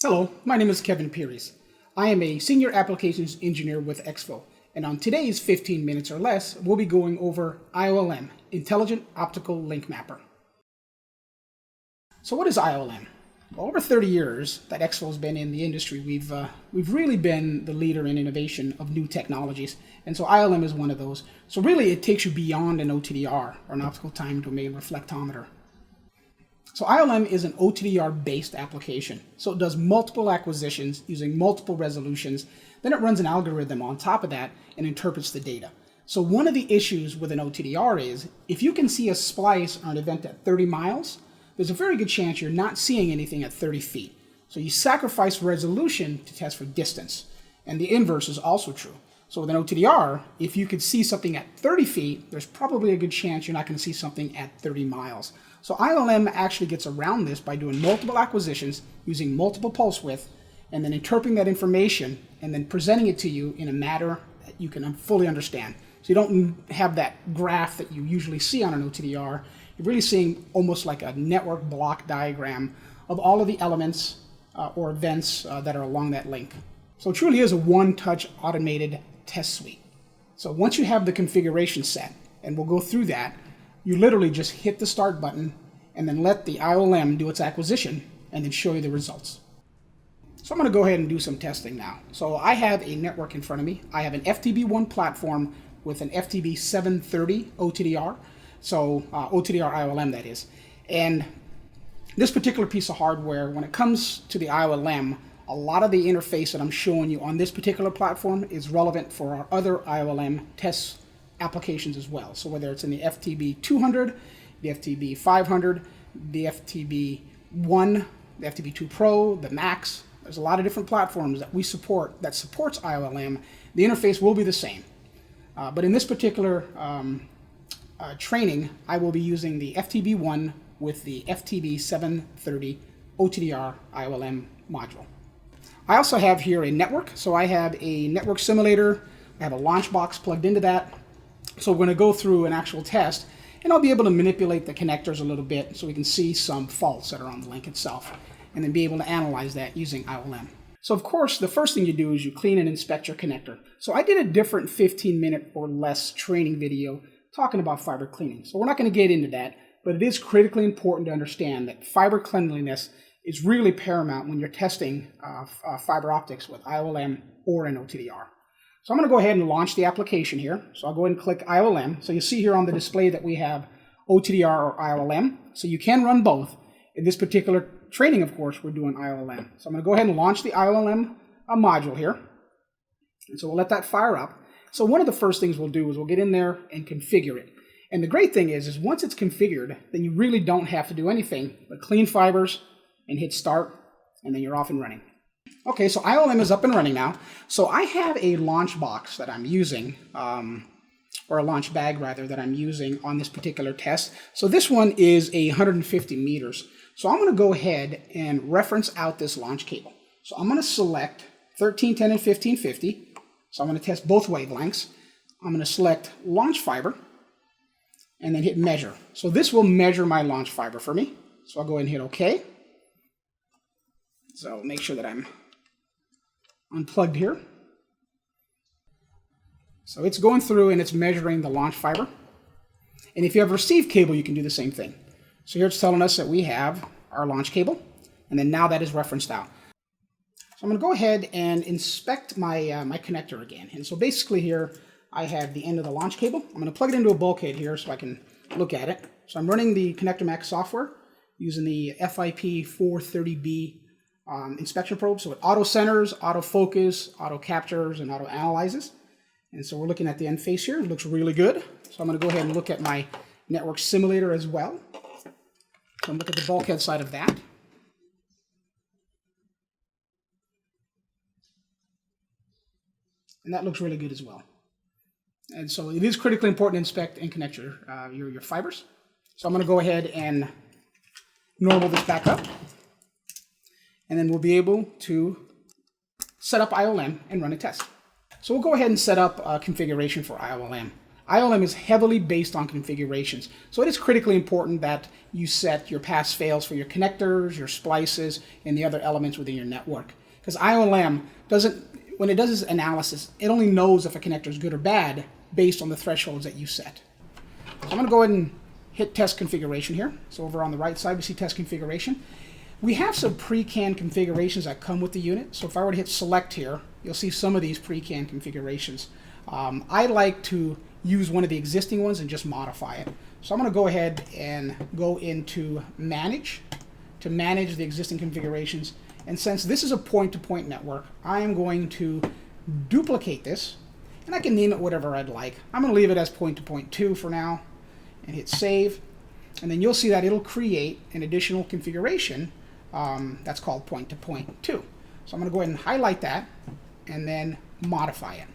Hello, my name is Kevin Pires. I am a Senior Applications Engineer with Expo, and on today's 15 minutes or less, we'll be going over iOLM, Intelligent Optical Link Mapper. So what is iOLM? Well, over 30 years that Expo has been in the industry, we've really been the leader in innovation of new technologies, and so iOLM is one of those. So really it takes you beyond an OTDR, or an optical time domain reflectometer. So iOLM is an OTDR-based application. So it does multiple acquisitions using multiple resolutions. Then it runs an algorithm on top of that and interprets the data. So one of the issues with an OTDR is if you can see a splice or an event at 30 miles, there's a very good chance you're not seeing anything at 30 feet. So you sacrifice resolution to test for distance. And the inverse is also true. So with an OTDR, if you could see something at 30 feet, there's probably a good chance you're not going to see something at 30 miles. So iOLM actually gets around this by doing multiple acquisitions, using multiple pulse width, and then interpreting that information and then presenting it to you in a manner that you can fully understand. So you don't have that graph that you usually see on an OTDR. You're really seeing almost like a network block diagram of all of the elements or events that are along that link. So it truly is a one-touch automated test suite. So once you have the configuration set, and we'll go through that, you literally just hit the start button and then let the iOLM do its acquisition and then show you the results. So I'm going to go ahead and do some testing now. So I have a network in front of me. I have an FTB1 platform with an FTB 730 OTDR. So OTDR iOLM, that is. And this particular piece of hardware, when it comes to the iOLM, a lot of the interface that I'm showing you on this particular platform is relevant for our other iOLM test applications as well. So whether it's in the FTB 200, the FTB 500, the FTB1, the FTB2 Pro, the Max, there's a lot of different platforms that we support that supports iOLM. The interface will be the same. But in this particular training, I will be using the FTB1 with the FTB 730 OTDR iOLM module. I also have here a network. So I have a network simulator. I have a launch box plugged into that. So we're going to go through an actual test, and I'll be able to manipulate the connectors a little bit so we can see some faults that are on the link itself, and then be able to analyze that using iOLM. So of course, the first thing you do is you clean and inspect your connector. So I did a different 15-minute or less training video talking about fiber cleaning. So we're not going to get into that, but it is critically important to understand that fiber cleanliness is really paramount when you're testing fiber optics with iOLM or an OTDR. So I'm going to go ahead and launch the application here. So I'll go ahead and click iOLM. So you see here on the display that we have OTDR or iOLM. So you can run both. In this particular training, of course, we're doing iOLM. So I'm going to go ahead and launch the iOLM module here. And so we'll let that fire up. So one of the first things we'll do is we'll get in there and configure it. And the great thing is once it's configured, then you really don't have to do anything but clean fibers and hit start, and then you're off and running. Okay, so iOLM is up and running now. So I have a launch box that I'm using, or a launch bag rather, that I'm using on this particular test. So this one is 150 meters. So I'm going to go ahead and reference out this launch cable. So I'm going to select 1310 and 1550. So I'm going to test both wavelengths. I'm going to select launch fiber and then hit measure. So this will measure my launch fiber for me. So I'll go ahead and hit OK. So make sure that I'm unplugged here. So it's going through and it's measuring the launch fiber. And if you have a receive cable, you can do the same thing. So here it's telling us that we have our launch cable, and then now that is referenced out. So I'm going to go ahead and inspect my, my connector again. And so basically here I have the end of the launch cable. I'm going to plug it into a bulkhead here so I can look at it. So I'm running the Connector Max software using the FIP 430B inspection probe. So it auto centers, auto focus, auto captures, and auto analyzes. And so we're looking at the end face here. It looks really good. So I'm going to go ahead and look at my network simulator as well. So I'm looking at the bulkhead side of that. And that looks really good as well. And so it is critically important to inspect and connect your fibers. So I'm going to go ahead and normal this back up. And then we'll be able to set up iOLM and run a test. So we'll go ahead and set up a configuration for iOLM. iOLM is heavily based on configurations. So it is critically important that you set your pass-fails for your connectors, your splices, and the other elements within your network. Because iOLM doesn't, when it does its analysis, it only knows if a connector is good or bad based on the thresholds that you set. So I'm going to go ahead and hit test configuration here. So over on the right side, we see test configuration. We have some pre-canned configurations that come with the unit. So if I were to hit select here, you'll see some of these pre-canned configurations. I like to use one of the existing ones and just modify it. So I'm going to go ahead and go into manage to manage the existing configurations. And since this is a point-to-point network, I am going to duplicate this, and I can name it whatever I'd like. I'm going to leave it as point-to-point 2 for now, and hit save. And then you'll see that it'll create an additional configuration that's called point-to-point 2. So I'm going to go ahead and highlight that and then modify it.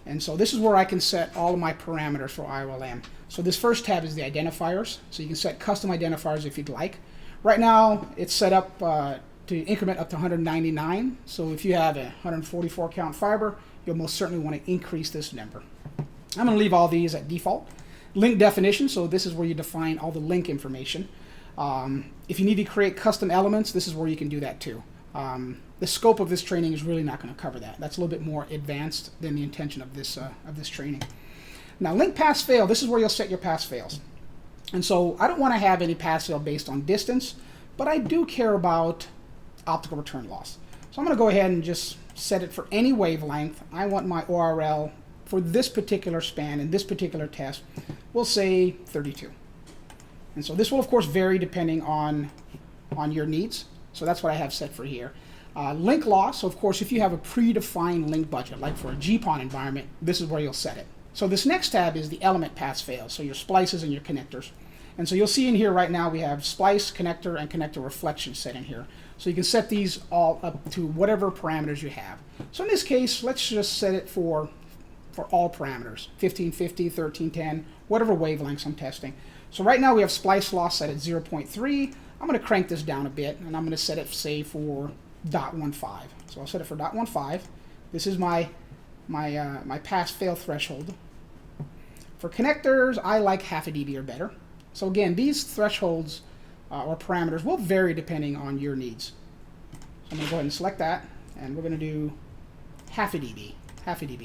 And so this is where I can set all of my parameters for iOLM. So this first tab is the identifiers. So you can set custom identifiers if you'd like. Right now it's set up to increment up to 199. So if you have a 144 count fiber, you'll most certainly want to increase this number. I'm going to leave all these at default. Link definition, so this is where you define all the link information. If you need to create custom elements, this is where you can do that too. The scope of this training is really not going to cover that. That's a little bit more advanced than the intention of this training. Now, link pass fail, this is where you'll set your pass fails. And so I don't want to have any pass fail based on distance, but I do care about optical return loss. So I'm going to go ahead and just set it for any wavelength. I want my ORL for this particular span and this particular test, we'll say 32. And so this will, of course, vary depending on your needs. So that's what I have set for here. Link loss, so of course, if you have a predefined link budget, like for a GPON environment, this is where you'll set it. So this next tab is the element pass fail, so your splices and your connectors. And so you'll see in here right now we have splice, connector, and connector reflection set in here. So you can set these all up to whatever parameters you have. So in this case, let's just set it for all parameters, 1550, 1310, whatever wavelengths I'm testing. So right now we have splice loss set at 0.3. I'm going to crank this down a bit, and I'm going to set it, say, for 0.15. So I'll set it for 0.15. This is my pass-fail threshold. For connectors, I like half a dB or better. So again, these thresholds or parameters will vary depending on your needs. So I'm going to go ahead and select that, and we're going to do half a dB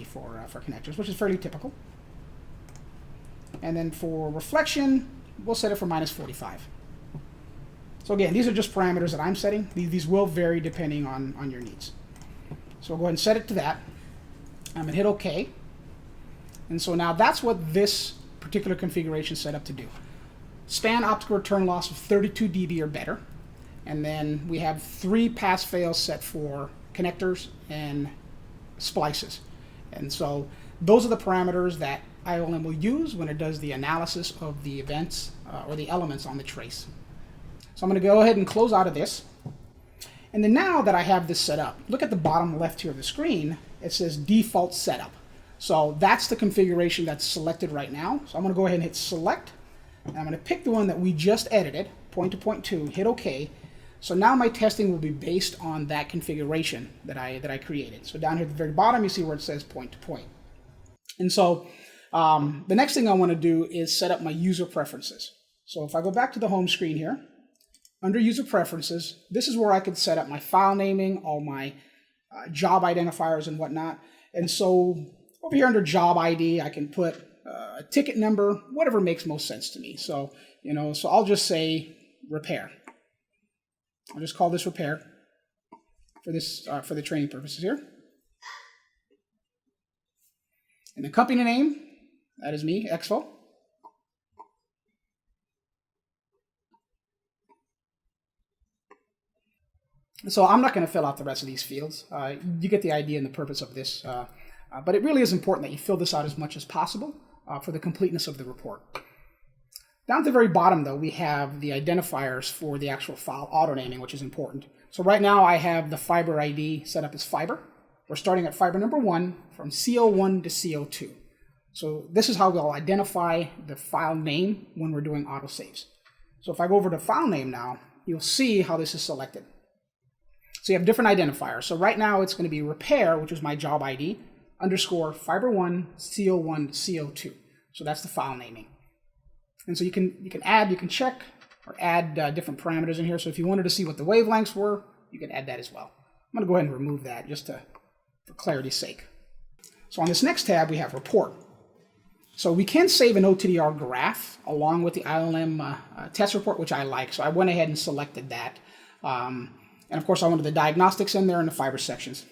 for connectors, which is fairly typical. And then for reflection, we'll set it for -45. So again, these are just parameters that I'm setting. These will vary depending on your needs. So we'll go ahead and set it to that. I'm going to hit OK. And so now that's what this particular configuration is set up to do. Span optical return loss of 32 dB or better. And then we have 3 pass-fails set for connectors and splices. And so those are the parameters that iOLM will use when it does the analysis of the events or the elements on the trace. So I'm going to go ahead and close out of this. And then now that I have this set up, look at the bottom left here of the screen. It says default setup. So that's the configuration that's selected right now. So I'm going to go ahead and hit select. And I'm going to pick the one that we just edited, point-to-point 2, hit OK. So now my testing will be based on that configuration that I created. So down here at the very bottom, you see where it says point-to-point. And so the next thing I want to do is set up my user preferences. So if I go back to the home screen here, under user preferences, this is where I could set up my file naming, all my job identifiers and whatnot. And so over here under job ID, I can put a ticket number, whatever makes most sense to me. So, so I'll just say repair. I'll just call this repair for this for the training purposes here. And the company name, that is me, Exfo. So I'm not going to fill out the rest of these fields. You get the idea and the purpose of this. But it really is important that you fill this out as much as possible for the completeness of the report. Down at the very bottom, though, we have the identifiers for the actual file auto-naming, which is important. So right now I have the fiber ID set up as fiber. We're starting at fiber number 1 from CO1 to CO2. So this is how we'll identify the file name when we're doing autosaves. So if I go over to file name now, you'll see how this is selected. So you have different identifiers. So right now it's going to be repair, which is my job ID, underscore fiber1, CO1 to CO2. So that's the file naming. And so you can check or add different parameters in here. So if you wanted to see what the wavelengths were, you can add that as well. I'm going to go ahead and remove that just for clarity's sake. So on this next tab, we have report. So we can save an OTDR graph along with the iOLM test report, which I like. So I went ahead and selected that. And of course, I wanted the diagnostics in there and the fiber sections.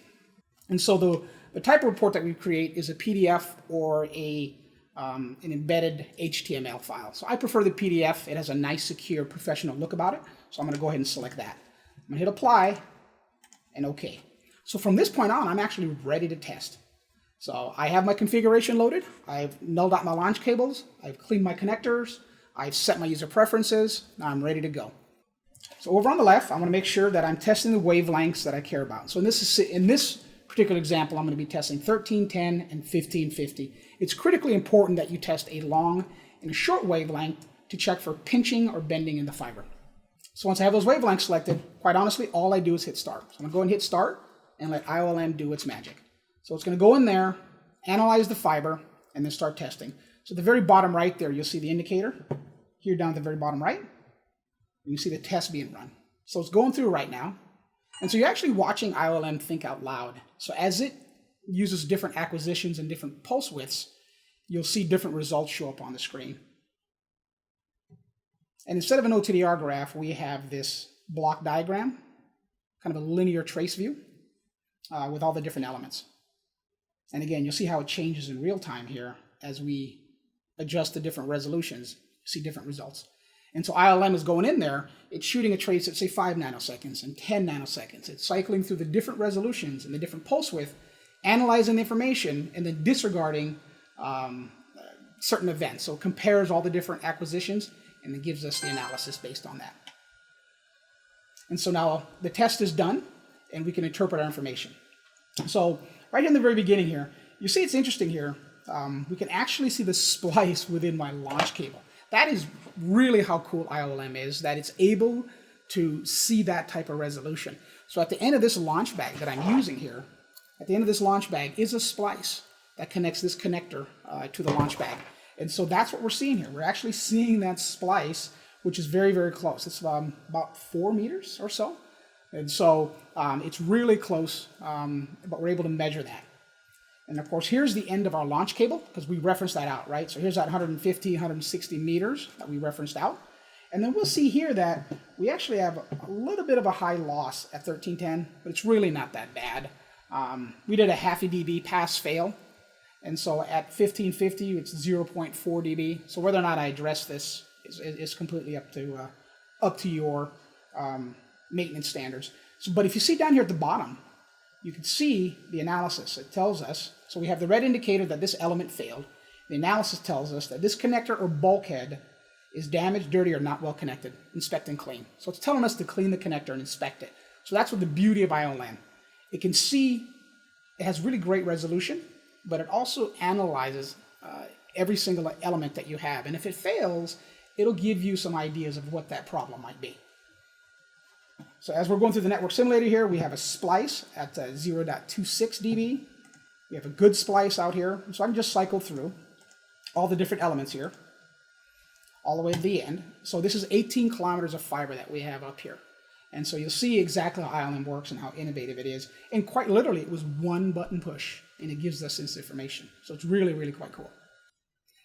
And so the type of report that we create is a PDF or an embedded HTML file. So I prefer the PDF. It has a nice, secure, professional look about it. So I'm going to go ahead and select that. I'm going to hit apply and OK. So from this point on, I'm actually ready to test. So I have my configuration loaded. I've nulled out my launch cables. I've cleaned my connectors. I've set my user preferences. Now I'm ready to go. So over on the left, I want to make sure that I'm testing the wavelengths that I care about. So in this particular example, I'm going to be testing 1310 and 1550. It's critically important that you test a long and a short wavelength to check for pinching or bending in the fiber. So once I have those wavelengths selected, quite honestly, all I do is hit start. So I'm going to go and hit start and let iOLM do its magic. So it's going to go in there, analyze the fiber, and then start testing. So at the very bottom right there, you'll see the indicator. Here down at the very bottom right, you see the test being run. So it's going through right now. And so you're actually watching iOLM think out loud. So as it uses different acquisitions and different pulse widths, you'll see different results show up on the screen. And instead of an OTDR graph, we have this block diagram, kind of a linear trace view with all the different elements. And again, you'll see how it changes in real time here as we adjust the different resolutions, you see different results. And so iOLM is going in there, it's shooting a trace at say 5 nanoseconds and 10 nanoseconds. It's cycling through the different resolutions and the different pulse width, analyzing the information, and then disregarding certain events. So it compares all the different acquisitions and then gives us the analysis based on that. And so now the test is done and we can interpret our information. So right in the very beginning here, you see it's interesting here. We can actually see the splice within my launch cable. That is really how cool iOLM is, that it's able to see that type of resolution. So at the end of this launch bag that I'm using here, at the end of this launch bag is a splice that connects this connector to the launch bag. And so that's what we're seeing here. We're actually seeing that splice, which is very, very close. It's about 4 meters or so. And so it's really close, but we're able to measure that. And of course, here's the end of our launch cable, because we referenced that out, right? So here's that 150, 160 meters that we referenced out. And then we'll see here that we actually have a little bit of a high loss at 1310, but it's really not that bad. We did a half a dB pass-fail. And so at 1550, it's 0.4 dB. So whether or not I address this is completely up to your maintenance standards. So, but if you see down here at the bottom, you can see the analysis. It tells us, so we have the red indicator that this element failed. The analysis tells us that this connector or bulkhead is damaged, dirty, or not well connected. Inspect and clean. So it's telling us to clean the connector and inspect it. So that's what the beauty of iOLM. It can see, it has really great resolution, but it also analyzes every single element that you have. And if it fails, it'll give you some ideas of what that problem might be. So as we're going through the network simulator here, we have a splice at 0.26 dB. We have a good splice out here. So I can just cycle through all the different elements here, all the way to the end. So this is 18 kilometers of fiber that we have up here. And so you'll see exactly how iOLM works and how innovative it is. And quite literally, it was one button push, and it gives us this information. So it's really, really quite cool.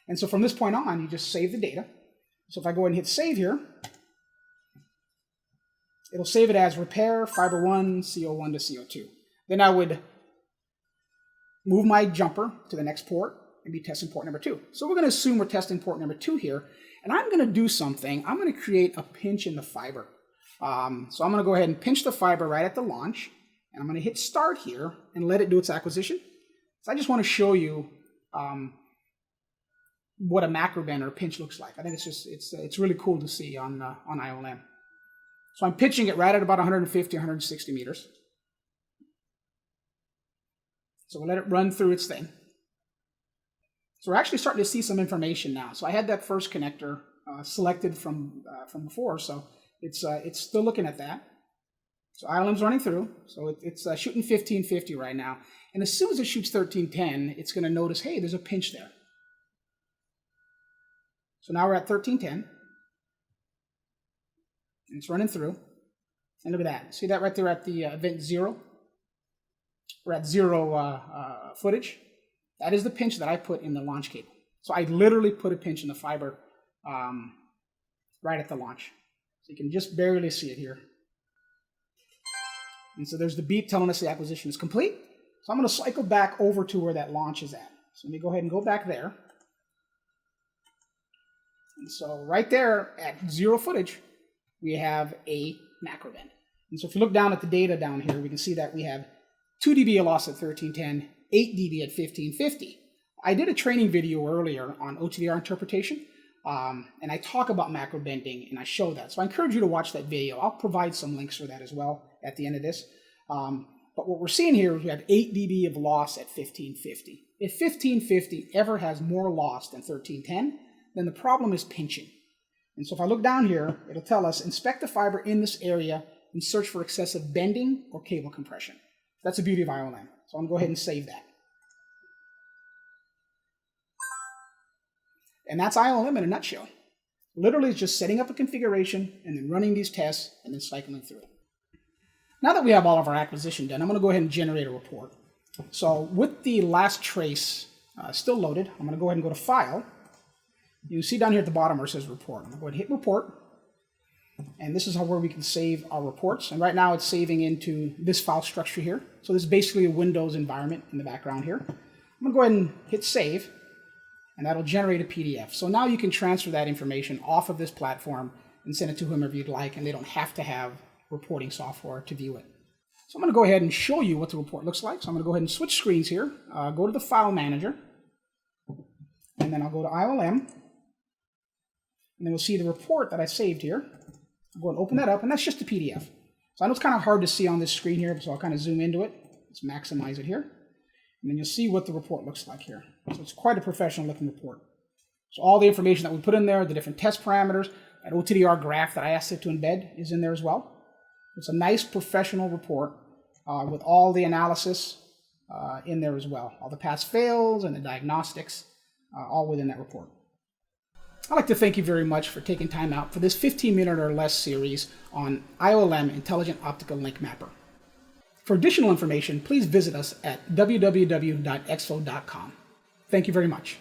And so from this point on, you just save the data. So if I go ahead and hit save here, it'll save it as repair fiber 1, CO1 to CO2. Then I would move my jumper to the next port and be testing port number 2. So we're going to assume we're testing port number 2 here. And I'm going to do something. I'm going to create a pinch in the fiber. So I'm going to go ahead and pinch the fiber right at the launch. And I'm going to hit start here and let it do its acquisition. So I just want to show you what a macro bend or a pinch looks like. I think it's really cool to see on iOLM. So I'm pitching it right at about 150, 160 meters. So we'll let it run through its thing. So we're actually starting to see some information now. So I had that first connector selected from before, so it's still looking at that. So iOLM's running through, so it's shooting 1550 right now. And as soon as it shoots 1310, it's going to notice, hey, there's a pinch there. So now we're at 1310. And it's running through. And look at that. See that right there at the event 0? We're at 0 footage. That is the pinch that I put in the launch cable. So I literally put a pinch in the fiber right at the launch. So you can just barely see it here. And so there's the beep telling us the acquisition is complete. So I'm going to cycle back over to where that launch is at. So let me go ahead and go back there. And so right there at 0 footage, we have a macro event. And so if you look down at the data down here, we can see that we have 2 dB of loss at 1310, 8 dB at 1550. I did a training video earlier on OTDR interpretation, and I talk about macro bending, and I show that. So I encourage you to watch that video. I'll provide some links for that as well at the end of this. But what we're seeing here is we have 8 dB of loss at 1550. If 1550 ever has more loss than 1310, then the problem is pinching. And so if I look down here, it'll tell us, inspect the fiber in this area and search for excessive bending or cable compression. That's the beauty of iOLM. So I'm going to go ahead and save that. And that's iOLM in a nutshell. Literally, it's just setting up a configuration and then running these tests and then cycling through it. Now that we have all of our acquisition done, I'm going to go ahead and generate a report. So with the last trace still loaded, I'm going to go ahead and go to File. You can see down here at the bottom where it says Report. I'm going to go ahead and hit Report. And this is where we can save our reports. And right now it's saving into this file structure here. So this is basically a Windows environment in the background here. I'm going to go ahead and hit Save. And that'll generate a PDF. So now you can transfer that information off of this platform and send it to whomever you'd like, and they don't have to have reporting software to view it. So I'm going to go ahead and show you what the report looks like. So I'm going to go ahead and switch screens here. Go to the File Manager, and then I'll go to iOLM, and then we'll see the report that I saved here. I'll go and open that up, and that's just a PDF. So I know it's kind of hard to see on this screen here, so I'll kind of zoom into it. Let's maximize it here. And then you'll see what the report looks like here. So it's quite a professional looking report. So all the information that we put in there, the different test parameters, that OTDR graph that I asked it to embed is in there as well. It's a nice professional report with all the analysis in there as well. All the pass-fails and the diagnostics, all within that report. I'd like to thank you very much for taking time out for this 15-minute or less series on iOLM Intelligent Optical Link Mapper. For additional information, please visit us at www.exfo.com. Thank you very much.